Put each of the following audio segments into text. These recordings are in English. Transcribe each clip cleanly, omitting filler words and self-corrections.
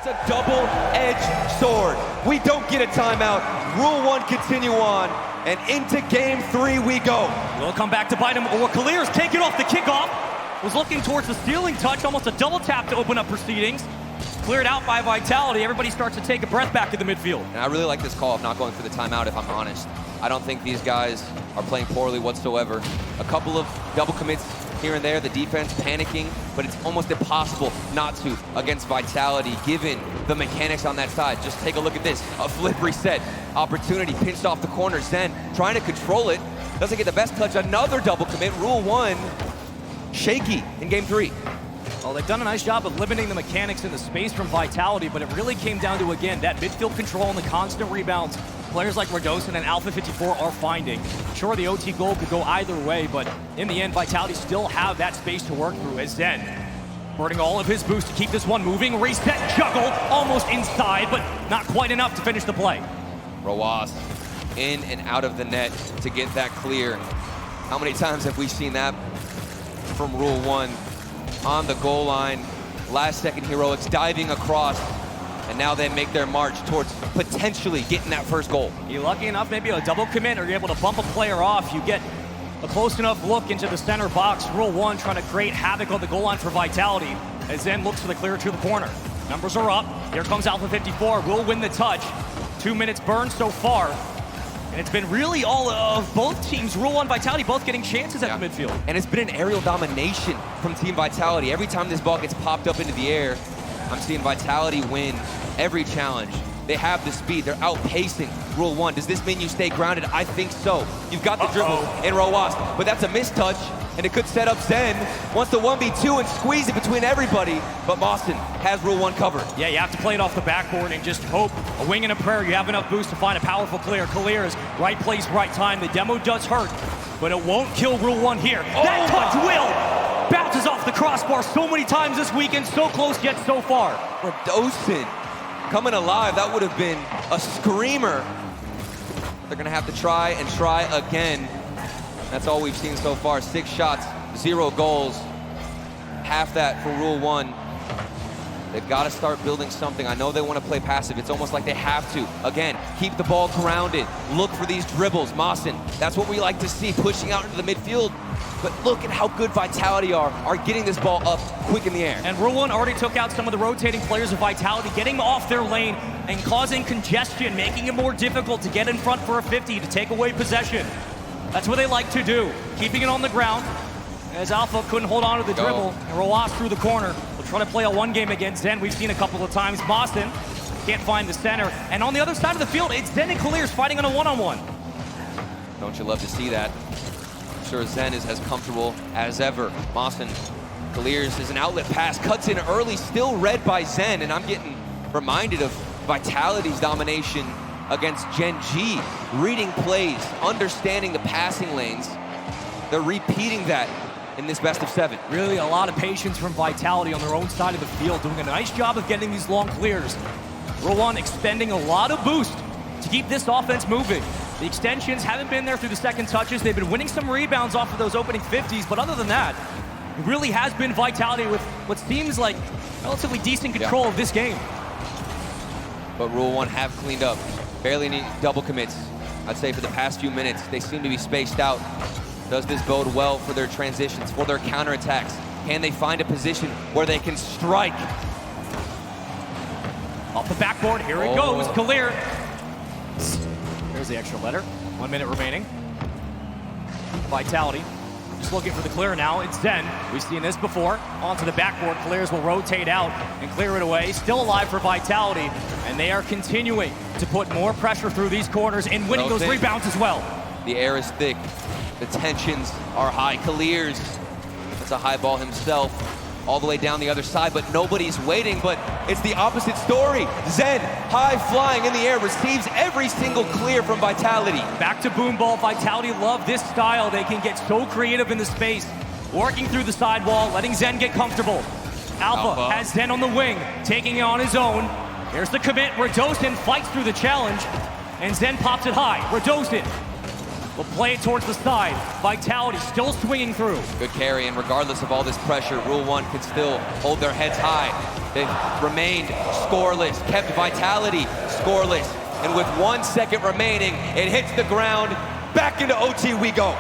It's a double-edged sword. We don't get a timeout. RuleOne continue on, and into game 3 we go. We'll come back to bite him. Or Kalir's taking off the kickoff. Was looking towards the stealing touch, almost a double tap to open up proceedings. Cleared out by Vitality. Everybody starts to take a breath back in the midfield. And I really like this call of not going for the timeout, if I'm honest. I don't think these guys are playing poorly whatsoever. A couple of double commits here and there, the defense panicking, but it's almost impossible not to against Vitality, given the mechanics on that side. Just take a look at this, a flip reset, opportunity pinched off the corner. ZEN trying to control it, doesn't get the best touch, another double commit. RuleOne shaky in game 3. Well, they've done a nice job of limiting the mechanics in the space from Vitality, but it really came down to, again, that midfield control and the constant rebounds players like RW9 and Alpha 54 are finding. Sure, the OT goal could go either way, but in the end, Vitality still have that space to work through as ZEN burning all of his boost to keep this one moving. Reset, juggle, almost inside, but not quite enough to finish the play. Roas in and out of the net to get that clear. How many times have we seen that from RuleOne? On the goal line, last second heroics diving across, and now they make their march towards potentially getting that first goal. You're lucky enough, maybe a double commit, or you're able to bump a player off. You get a close enough look into the center box. RuleOne trying to create havoc on the goal line for Vitality as ZEN looks for the clear to the corner. Numbers are up. Here comes Alpha 54. Will win the touch. 2 minutes burned so far. And it's been really all of both teams, RuleOne, Vitality, both getting chances at the midfield. And it's been an aerial domination from Team Vitality. Every time this ball gets popped up into the air, I'm seeing Vitality win every challenge. They have the speed, they're outpacing RuleOne. Does this mean you stay grounded? I think so. You've got the dribble in Roas, but that's a mistouch, and it could set up ZEN. Wants the 1v2 and squeeze it between everybody, but Boston has RuleOne covered. Yeah, you have to play it off the backboard and just hope, a wing and a prayer, you have enough boost to find a powerful clear. Kalir is right place, right time. The demo does hurt, but it won't kill RuleOne here. That touch will! Bounces off the crossbar so many times this weekend, so close yet so far. RW9 coming alive, that would have been a screamer. They're gonna have to try and try again. That's all we've seen so far. 6 shots, 0 goals. Half that for RuleOne. They've got to start building something. I know they want to play passive. It's almost like they have to. Again, keep the ball grounded. Look for these dribbles. Mawson, that's what we like to see, pushing out into the midfield. But look at how good Vitality are getting this ball up quick in the air. And RuleOne already took out some of the rotating players of Vitality, getting off their lane and causing congestion, making it more difficult to get in front for a 50, to take away possession. That's what they like to do, keeping it on the ground. As Alpha couldn't hold on to the dribble, and Roas through the corner. We'll try to play a 1 game against ZEN. We've seen a couple of times. Boston can't find the center. And on the other side of the field, it's ZEN and Kalir's fighting on a one-on-one. Don't you love to see that? I'm sure ZEN is as comfortable as ever. Boston, Kalir's is an outlet pass, cuts in early, still read by ZEN, and I'm getting reminded of Vitality's domination against Gen G, reading plays, understanding the passing lanes. They're repeating that in this best of 7. Really a lot of patience from Vitality on their own side of the field, doing a nice job of getting these long clears. RuleOne expending a lot of boost to keep this offense moving. The extensions haven't been there through the second touches. They've been winning some rebounds off of those opening 50s, but other than that, it really has been Vitality with what seems like relatively decent control of this game. But RuleOne have cleaned up. Barely any double commits. I'd say for the past few minutes, they seem to be spaced out. Does this bode well for their transitions, for their counterattacks? Can they find a position where they can strike? Off the backboard, here it goes, Kalir. There's the extra letter, 1 minute remaining. Vitality, just looking for the clear now, it's ZEN. We've seen this before, onto the backboard, Clears will rotate out and clear it away. Still alive for Vitality, and they are continuing to put more pressure through these corners and winning those rebounds as well. The air is thick. The tensions are high. Kalir's, that's a high ball himself, all the way down the other side, but nobody's waiting, but it's the opposite story. ZEN, high flying in the air, receives every single clear from Vitality. Back to boom ball. Vitality love this style. They can get so creative in the space, working through the sidewall, letting ZEN get comfortable. Alpha has ZEN on the wing, taking it on his own. Here's the commit. RW9 fights through the challenge, and ZEN pops it high. RW9 will play it towards the side. Vitality still swinging through. Good carry, and regardless of all this pressure, RuleOne can still hold their heads high. They've remained scoreless, kept Vitality scoreless, and with 1 second remaining, it hits the ground. Back into OT we go.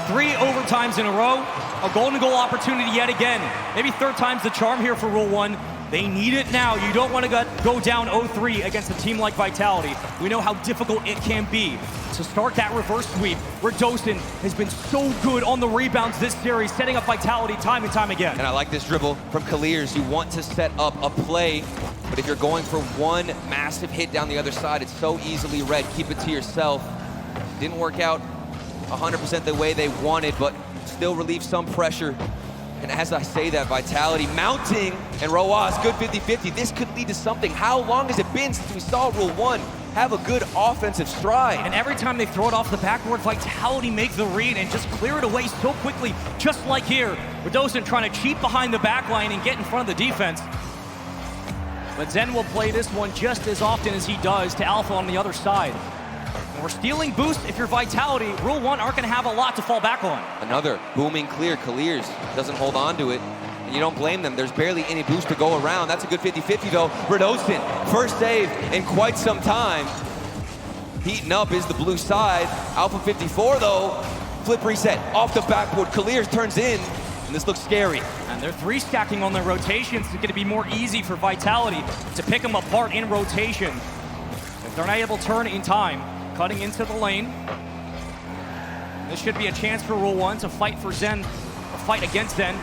3 overtimes in a row, a golden goal opportunity yet again. Maybe third time's the charm here for RuleOne. They need it now. You don't want to go down 0-3 against a team like Vitality. We know how difficult it can be to start that reverse sweep, where Dosen has been so good on the rebounds this series, setting up Vitality time and time again. And I like this dribble from Clears. You want to set up a play, but if you're going for one massive hit down the other side, it's so easily read. Keep it to yourself. Didn't work out 100% the way they wanted, but still relieve some pressure. And as I say that, Vitality mounting, and Roas, good 50-50. This could lead to something. How long has it been since we saw RuleOne have a good offensive stride? And every time they throw it off the backboard, Vitality make the read and just clear it away so quickly, just like here. Dosen trying to cheat behind the back line and get in front of the defense. But ZEN will play this one just as often as he does to Alpha on the other side. And we're stealing boost. If you're Vitality, RuleOne aren't going to have a lot to fall back on. Another booming clear. Clears doesn't hold on to it. And you don't blame them. There's barely any boost to go around. That's a good 50-50 though. Dosen, first save in quite some time. Heating up is the blue side. Alpha 54 though. Flip reset off the backboard. Clears turns in, and this looks scary. And they're 3-stacking on their rotations. It's going to be more easy for Vitality to pick them apart in rotation. If they're not able to turn in time, cutting into the lane. This should be a chance for RuleOne to fight for ZEN, or fight against ZEN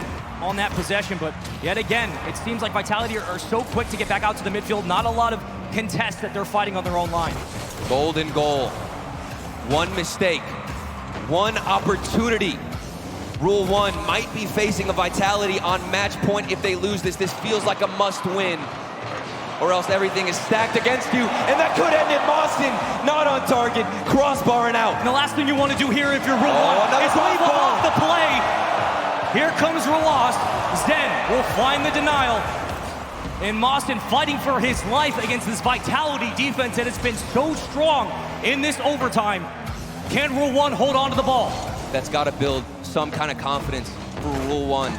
on that possession. But yet again, it seems like Vitality are so quick to get back out to the midfield. Not a lot of contests that they're fighting on their own line. Golden goal. One mistake. One opportunity. RuleOne might be facing a Vitality on match point if they lose this. This feels like a must win, or else everything is stacked against you, and that could end it. Boston not on target, crossbar and out. And the last thing you want to do here if you're RuleOne is off the play. Here comes Roas. ZEN will find the denial. And Mawson fighting for his life against this Vitality defense that has been so strong in this overtime. Can RuleOne hold on to the ball? That's got to build some kind of confidence for RuleOne,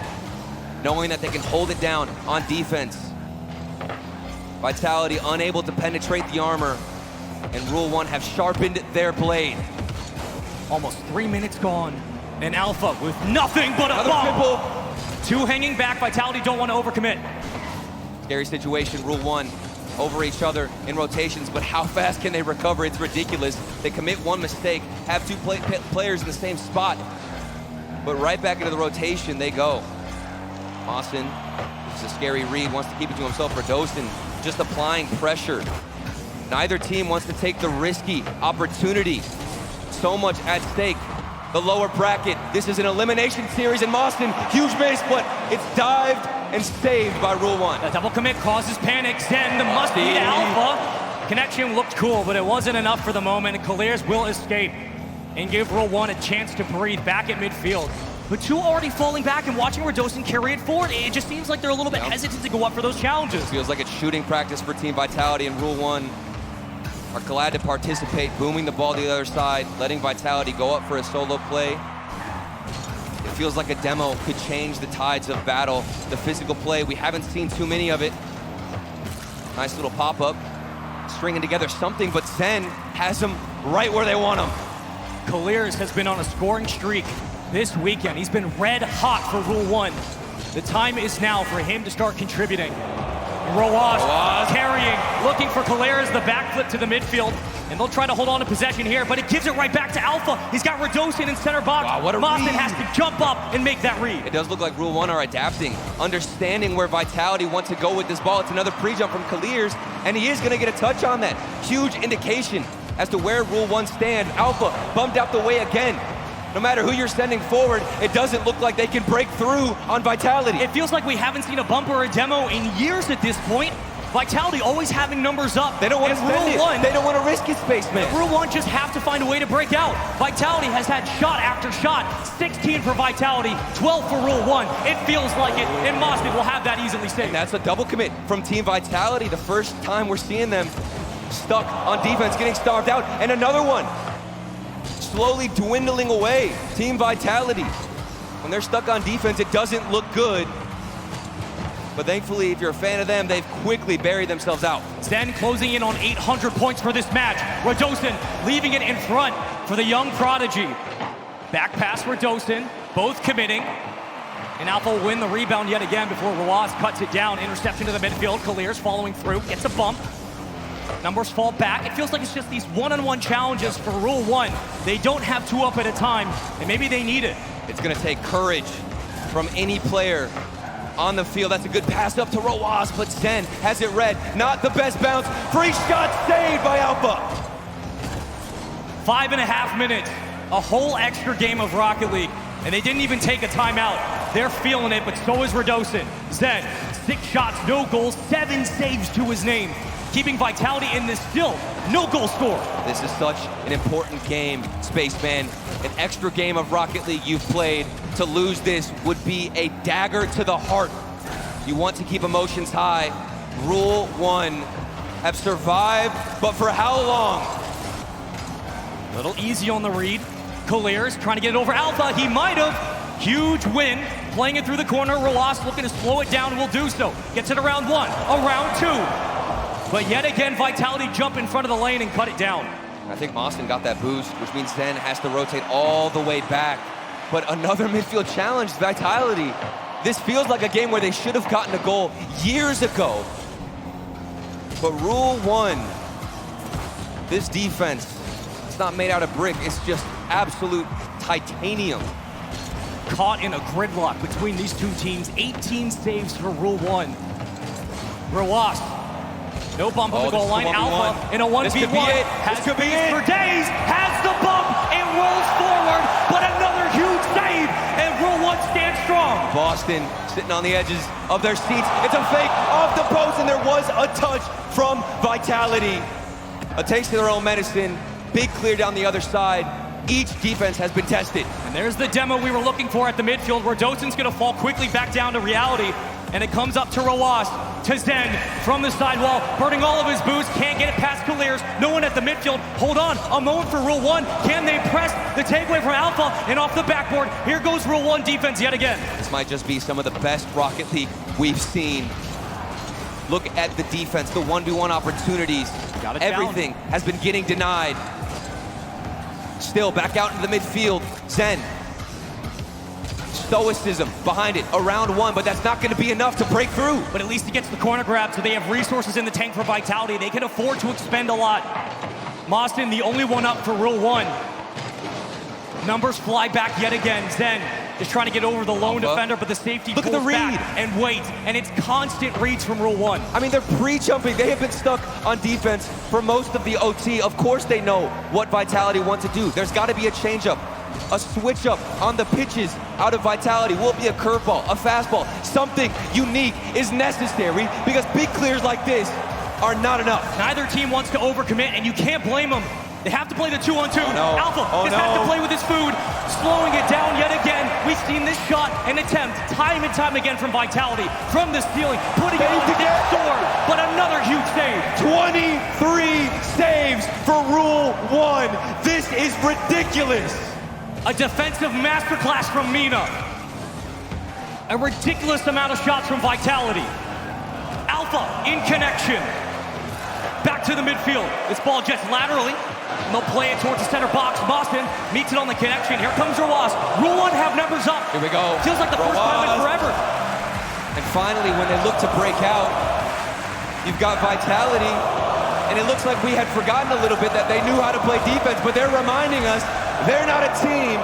knowing that they can hold it down on defense. Vitality unable to penetrate the armor, and RuleOne have sharpened their blade. Almost 3 minutes gone, and Alpha with nothing but a bomb. 2 hanging back. Vitality don't want to overcommit. Scary situation. RuleOne over each other in rotations, but how fast can they recover? It's ridiculous. They commit one mistake, have 2 players in the same spot, but right back into the rotation they go. Austin, this is a scary read, wants to keep it to himself. For Dosen, just applying pressure. Neither team wants to take the risky opportunity. So much at stake. The lower bracket, this is an elimination series, and Boston, huge miss, but it's dived and saved by RuleOne. The double commit causes panic. ZEN, the must beat Alpha. Connection looked cool, but it wasn't enough for the moment, and Clears will escape and give RuleOne a chance to breathe back at midfield. But 2 already falling back and watching Dosen carry it forward. It just seems like they're a little bit hesitant to go up for those challenges. Feels like it's shooting practice for Team Vitality, and RuleOne are glad to participate, booming the ball to the other side, letting Vitality go up for a solo play. It feels like a demo could change the tides of battle. The physical play, we haven't seen too many of it. Nice little pop-up, stringing together something, but ZEN has them right where they want them. Clears has been on a scoring streak this weekend. He's been red hot for RuleOne. The time is now for him to start contributing. Roas carrying, looking for Clears, the backflip to the midfield, and they'll try to hold on to possession here, but it gives it right back to Alpha. He's got Dosen in center box. Wow, what a Boston read. has to jump up and make that read. It does look like RuleOne are adapting, understanding where Vitality wants to go with this ball. It's another pre-jump from Clears, and he is going to get a touch on that. Huge indication as to where RuleOne stand. Alpha bummed out the way again. No matter who you're sending forward, it doesn't look like they can break through on Vitality. It feels like we haven't seen a bump or a demo in years at this point. Vitality always having numbers up. They don't want to spend it. They don't want to risk it, Spaceman. RuleOne just have to find a way to break out. Vitality has had shot after shot. 16 for Vitality, 12 for RuleOne. It feels like it, and Mosby will have that easily saved. And that's a double commit from Team Vitality. The first time we're seeing them stuck on defense, getting starved out. And another one. slowly dwindling away. Team Vitality. When they're stuck on defense, it doesn't look good. But thankfully, if you're a fan of them, they've quickly buried themselves out. ZEN closing in on 800 points for this match. Radosin leaving it in front for the young prodigy. Back pass Radosin, both committing. And Alpha will win the rebound yet again before Rawaz cuts it down. Interception to the midfield. Kalir's following through, gets a bump. Numbers fall back. It feels like it's just these one-on-one challenges for RuleOne. They don't have two up at a time, and maybe they need it. It's gonna take courage from any player on the field. That's a good pass up to Rawaz, but ZEN has it read. Not the best bounce. Free shot saved by Alpha. 5.5 minutes, a whole extra game of Rocket League, and they didn't even take a timeout. They're feeling it, but so is Radosin. ZEN, 6 shots, no goals, 7 saves to his name, keeping Vitality in this still no goal score. This is such an important game, Spaceman. An extra game of Rocket League you've played. To lose this would be a dagger to the heart. You want to keep emotions high. RuleOne have survived, but for how long? A little easy on the read. Kalir's trying to get it over Alpha. He might have. Huge win. Playing it through the corner. Rawaz looking to slow it down and will do so. Gets it around 1, around 2. But yet again, Vitality jump in front of the lane and cut it down. I think Mawson got that boost, which means ZEN has to rotate all the way back. But another midfield challenge, Vitality. This feels like a game where they should have gotten a goal years ago. But RuleOne, this defense, it's not made out of brick, it's just absolute titanium. Caught in a gridlock between these two teams. 18 saves for RuleOne. Rawaz, no bump on the goal line. Alpha in a 1v1. This could be it. Has this could be it it. For days. Has the bump. It rolls forward, but another huge save, and RuleOne stands strong. Boston sitting on the edges of their seats. It's a fake off the post, and there was a touch from Vitality. A taste of their own medicine. Big clear down the other side. Each defense has been tested. And there's the demo we were looking for at the midfield. Radosin's gonna fall quickly back down to reality. And it comes up to Rawaz, to ZEN from the sidewall, burning all of his boost, can't get it past Kalir's. No one at the midfield. Hold on, a moment for RuleOne. Can they press the takeaway from Alpha? And off the backboard, here goes RuleOne defense yet again. This might just be some of the best Rocket League we've seen. Look at the defense, the 1v1 opportunities. Everything has been getting denied. Still back out into the midfield. ZEN. Stoicism behind it, around 1, but that's not going to be enough to break through. But at least he gets the corner grab, so they have resources in the tank for Vitality. They can afford to expend a lot. Mawson, the only one up for RuleOne. Numbers fly back yet again. ZEN is trying to get over the lone defender, but the safety Look at the pulls read. back and waits, and it's constant reads from RuleOne. I mean, they're pre-jumping. They have been stuck on defense for most of the OT. Of course they know what Vitality want to do. There's got to be a change-up, a switch-up on the pitches out of Vitality. Will it be a curveball, a fastball? Something unique is necessary because big clears like this are not enough. Neither team wants to overcommit, and you can't blame them. They have to play the 2-on-2. No. Alpha has had to play with his food, slowing it down yet again. We've seen this shot and attempt time and time again from Vitality, from the ceiling, putting it on the door, but another huge save. 23 saves for RuleOne. This is ridiculous. A defensive masterclass from Mina. A ridiculous amount of shots from Vitality. Alpha in connection. Back to the midfield. This ball jets laterally. And they'll play it towards the center box. Boston meets it on the connection. Here comes Rawaz. RuleOne have numbers up. Here we go. Feels like the first time in forever. And finally, when they look to break out, you've got Vitality. And it looks like we had forgotten a little bit that they knew how to play defense, but they're reminding us they're not a team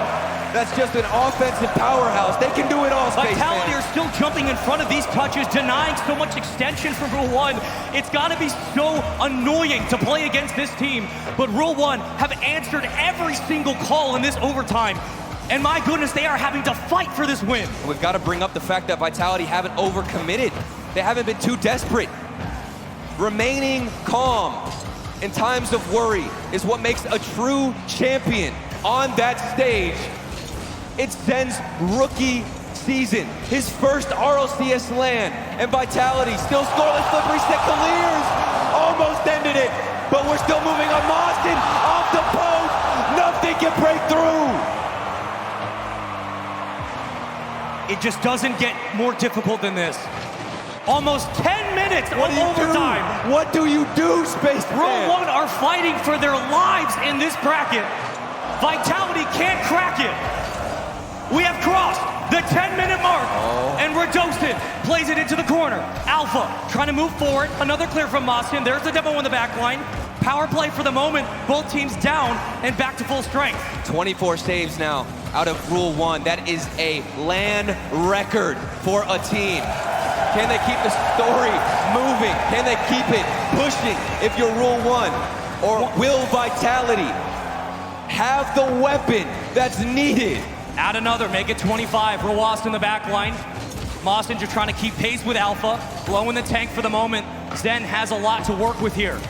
that's just an offensive powerhouse. They can do it all, Vitality are still jumping in front of these touches, denying so much extension from RuleOne. It's got to be so annoying to play against this team. But RuleOne have answered every single call in this overtime. And my goodness, they are having to fight for this win. We've got to bring up the fact that Vitality haven't overcommitted. They haven't been too desperate. Remaining calm in times of worry is what makes a true champion on that stage. It's ZEN's rookie season, his first RLCS LAN, and Vitality still scoreless. Slippery stick. Kalir's almost ended it, but we're still moving on. Mawson off the post. Nothing can break It just doesn't get more difficult than this. Almost 10 minutes of overtime. What do you do, Spaceman? RuleOne are fighting for their lives in this bracket. Vitality can't crack it. We have crossed the 10-minute mark, and Radostin plays it into the corner. Alpha trying to move forward. Another clear from Mostin. There's the demo on the back line. Power play for the moment. Both teams down and back to full strength. 24 saves now out of RuleOne. That is a LAN record for a team. Can they keep the story moving? Can they keep it pushing if you're RuleOne? Or will Vitality have the weapon that's needed? Add another, make it 25. Rawast in the back line. Mostin just trying to keep pace with Alpha. Blowing the tank for the moment. ZEN has a lot to work with here,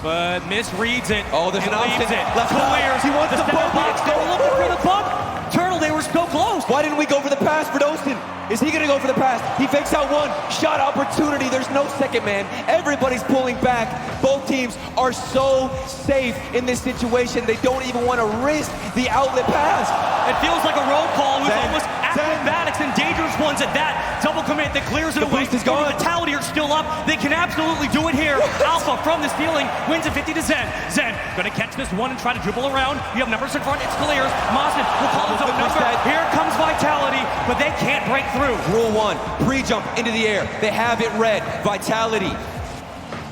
but misreads it. Oh, there's an option. Left clears. He wants the bump. Box. They were looking for the bump. Turtle, they were so close. Why didn't we go for the pass, Radostin? Is he gonna go for the pass? He fakes out one. Shot opportunity. There's no second man. Everybody's pulling back. Both teams are so safe in this situation. They don't even want to risk the outlet pass. It feels like a roll call with ZEN, almost acrobatics and dangerous ones at that. Double commit that clears it The away. boost is gone. Vitality are still up. They can absolutely do it here. Alpha from the ceiling wins it 50 to ZEN. ZEN gonna catch this one and try to dribble around. You have numbers in front. It's clears. Mostin will call his own number. Here comes Vitality, but they can't break through. RuleOne, pre-jump into the air. They have it read. Vitality.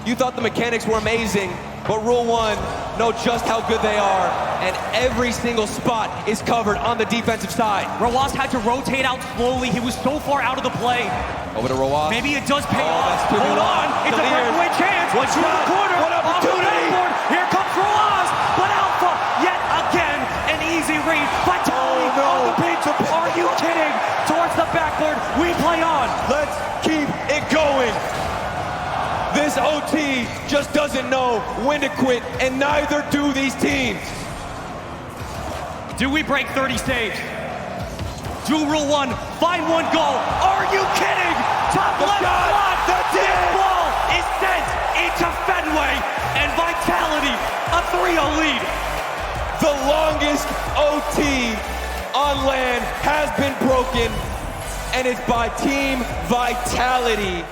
You thought the mechanics were amazing, but RuleOne know just how good they are, and every single spot is covered on the defensive side. Rawast had to rotate out slowly. He was so far out of the play. Over to Rawast. Maybe it does pay off. That's too Hold on. It's a breakaway chance. One to shot. the corner. One opportunity. Off the backboard. Here comes Rawast, but Alpha yet again an easy read. Vitality on the pitch. Are you kidding? Towards the backboard. We play on. Let's keep it going. This OT just doesn't know when to quit, and neither do these teams. Do we break 30 saves? Do RuleOne find one goal? Are you kidding? Top The left shot. slot. That's This it. ball is sent into Fenway, and Vitality a 3-0 lead. The longest OT on LAN has been broken, and it's by Team Vitality.